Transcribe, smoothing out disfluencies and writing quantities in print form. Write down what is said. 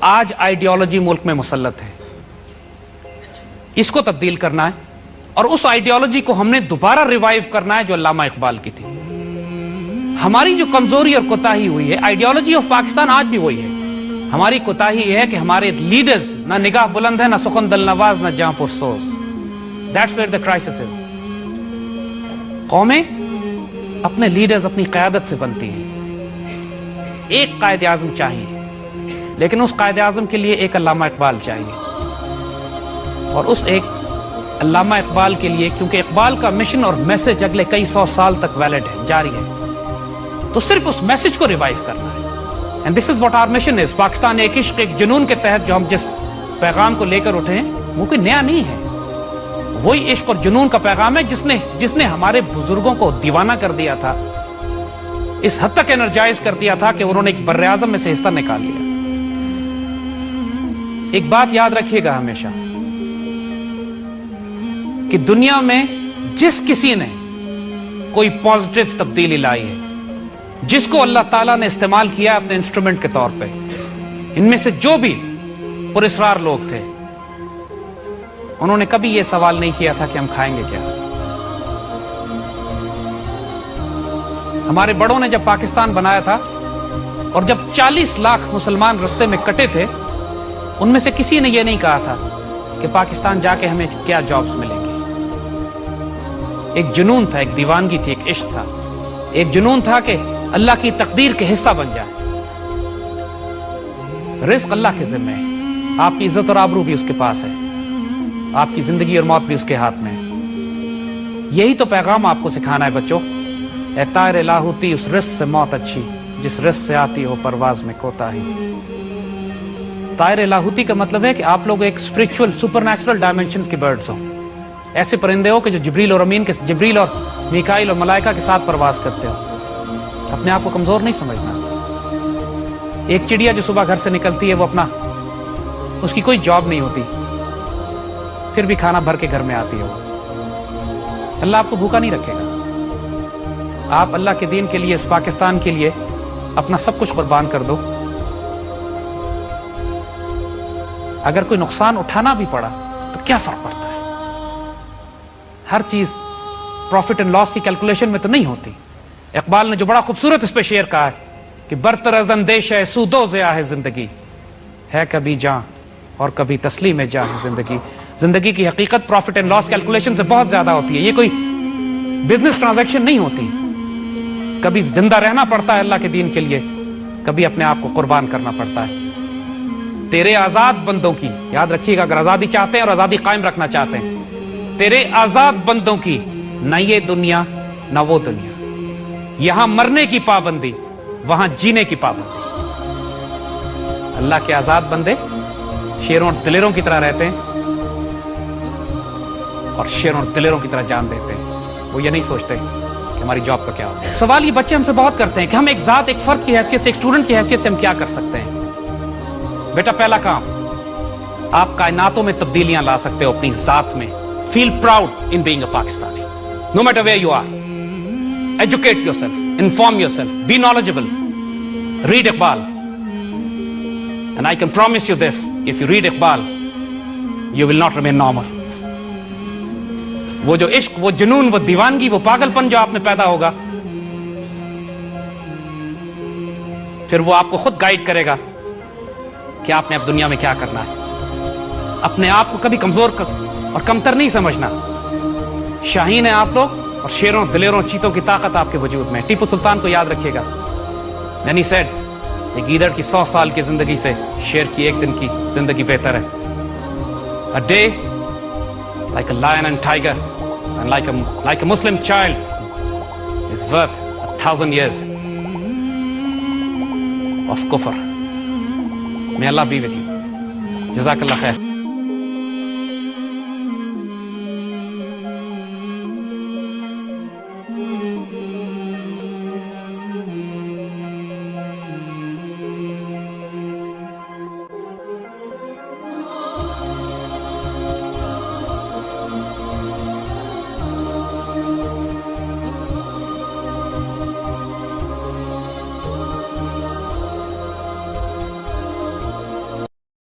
آج آئیڈیالوجی ملک میں مسلط ہے، اس کو تبدیل کرنا ہے اور اس آئیڈیالوجی کو ہم نے دوبارہ ریوائیو کرنا ہے جو علامہ اقبال کی تھی۔ ہماری جو کمزوری اور کوتاہی ہوئی ہے، آئیڈیالوجی آف پاکستان آج بھی وہی ہے، ہماری کوتاہی یہ ہے کہ ہمارے لیڈرز نہ نگاہ بلند ہے، نہ سخن دل نواز، نہ جاں پرسوز۔ That's where the crisis is۔ قومیں اپنے لیڈرز اپنی قیادت سے بنتی ہیں۔ ایک قائد اعظم چاہیے، لیکن اس قائد اعظم کے لیے ایک علامہ اقبال چاہیے، اور اس ایک علامہ اقبال کے لیے، کیونکہ اقبال کا مشن اور میسج اگلے کئی سو سال تک ویلڈ ہے، جاری ہے، تو صرف اس میسج کو ریوائیو کرنا ہے۔ And this is what our mission is۔ Pakistan ایک عشق ایک جنون کے تحت جو ہم جس پیغام کو لے کر اٹھے ہیں وہ کوئی نیا نہیں ہے، وہی عشق اور جنون کا پیغام ہے جس نے ہمارے بزرگوں کو دیوانہ کر دیا تھا، اس حد تک انرجائز کر دیا تھا کہ انہوں نے ایک بر اعظم میں سے حصہ نکال لیا۔ ایک بات یاد رکھیے گا ہمیشہ کہ دنیا میں جس کسی نے کوئی پازیٹیو تبدیلی لائی ہے، جس کو اللہ تعالیٰ نے استعمال کیا اپنے انسٹرومنٹ کے طور پہ، ان میں سے جو بھی پراسرار لوگ تھے، انہوں نے کبھی یہ سوال نہیں کیا تھا کہ ہم کھائیں گے کیا۔ ہمارے بڑوں نے جب پاکستان بنایا تھا اور جب 40 لاکھ مسلمان رستے میں کٹے تھے، ان میں سے کسی نے یہ نہیں کہا تھا کہ پاکستان جا کے ہمیں کیا جابز ملیں گے۔ ایک جنون تھا، ایک دیوانگی تھی، ایک عشق تھا، ایک جنون تھا کہ اللہ کی تقدیر کے حصہ بن جائے۔ رزق اللہ کے ذمہ ہے، آپ کی عزت اور آبرو بھی اس کے پاس ہے، آپ کی زندگی اور موت بھی اس کے ہاتھ میں ہے۔ یہی تو پیغام آپ کو سکھانا ہے بچوں۔ اے طائر لاہوتی، اس رزق سے موت اچھی جس رزق سے آتی ہو پرواز میں کوتاہی۔ طائر لاہوتی کا مطلب ہے کہ آپ لوگ ایک اسپرچول سپر نیچرل ڈائمنشنز کی برڈز ہو، ایسے پرندے ہو کہ جو جبریل اور میکائیل اور ملائکہ کے ساتھ پرواز کرتے ہو۔ اپنے آپ کو کمزور نہیں سمجھنا۔ ایک چڑیا جو صبح گھر سے نکلتی ہے، وہ اس کی کوئی جاب نہیں ہوتی، پھر بھی کھانا بھر کے گھر میں آتی ہے۔ اللہ آپ کو بھوکا نہیں رکھے گا۔ آپ اللہ کے دین کے لیے، اس پاکستان کے لیے اپنا سب کچھ قربان کر دو۔ اگر کوئی نقصان اٹھانا بھی پڑا تو کیا فرق پڑتا ہے؟ ہر چیز پروفٹ اینڈ لاس کی کیلکولیشن میں تو نہیں ہوتی۔ اقبال نے جو بڑا خوبصورت اس پہ شعر کہا ہے کہ برتر از اندیش ہے سود و ضیاء ہے زندگی، ہے کبھی جاں اور کبھی تسلیم جاں ہے زندگی۔ زندگی کی حقیقت پروفٹ اینڈ لاس کیلکولیشن سے بہت زیادہ ہوتی ہے، یہ کوئی بزنس ٹرانزیکشن نہیں ہوتی۔ کبھی زندہ رہنا پڑتا ہے اللہ کے دین کے لیے، کبھی اپنے آپ کو قربان کرنا پڑتا ہے۔ تیرے آزاد بندوں کی، یاد رکھیے گا، اگر آزادی چاہتے ہیں اور آزادی قائم رکھنا چاہتے ہیں، تیرے آزاد بندوں کی نہ یہ دنیا نہ وہ دنیا، یہاں مرنے کی پابندی وہاں جینے کی پابندی۔ اللہ کے آزاد بندے شیروں اور دلیروں کی طرح رہتے ہیں اور شیروں اور دلیروں کی طرح جان دیتے ہیں۔ وہ یہ نہیں سوچتے کہ ہماری جاب کا کیا ہوگا۔ سوال یہ بچے ہم سے بہت کرتے ہیں کہ ہم ایک ذات، ایک فرد کی حیثیت سے، ایک اسٹوڈنٹ کی حیثیت سے ہم کیا کر سکتے ہیں۔ بیٹا پہلا کام، آپ کائناتوں میں تبدیلیاں لا سکتے ہو اپنی ذات میں۔ Feel proud in being a Pakistani, no matter where you are. Educate yourself, inform yourself, be knowledgeable, read Iqbal. And I can promise you this, if you read Iqbal, you will not remain normal. وہ جو عشق، وہ جنون، وہ دیوانگی، وہ پاگل پن جو آپ میں پیدا ہوگا، پھر وہ آپ کو خود گائیڈ کرے گا کہ آپ نے اب دنیا میں کیا کرنا ہے۔ اپنے آپ کو کبھی کمزور اور کمتر نہیں سمجھنا۔ شاہین ہیں آپ لوگ، اور شیروں، دلیروں، چیتوں کی طاقت آپ کے وجود میں۔ ٹیپو سلطان کو یاد رکھیے گا، یعنی سیڈ کہ گیدڑ کی 100 سال کی زندگی سے شیر کی ایک دن کی زندگی بہتر ہے۔ A day like a lion and tiger and like a Muslim child is worth 1,000 years of kufr. May Allah be with you. جزاک اللہ خیر۔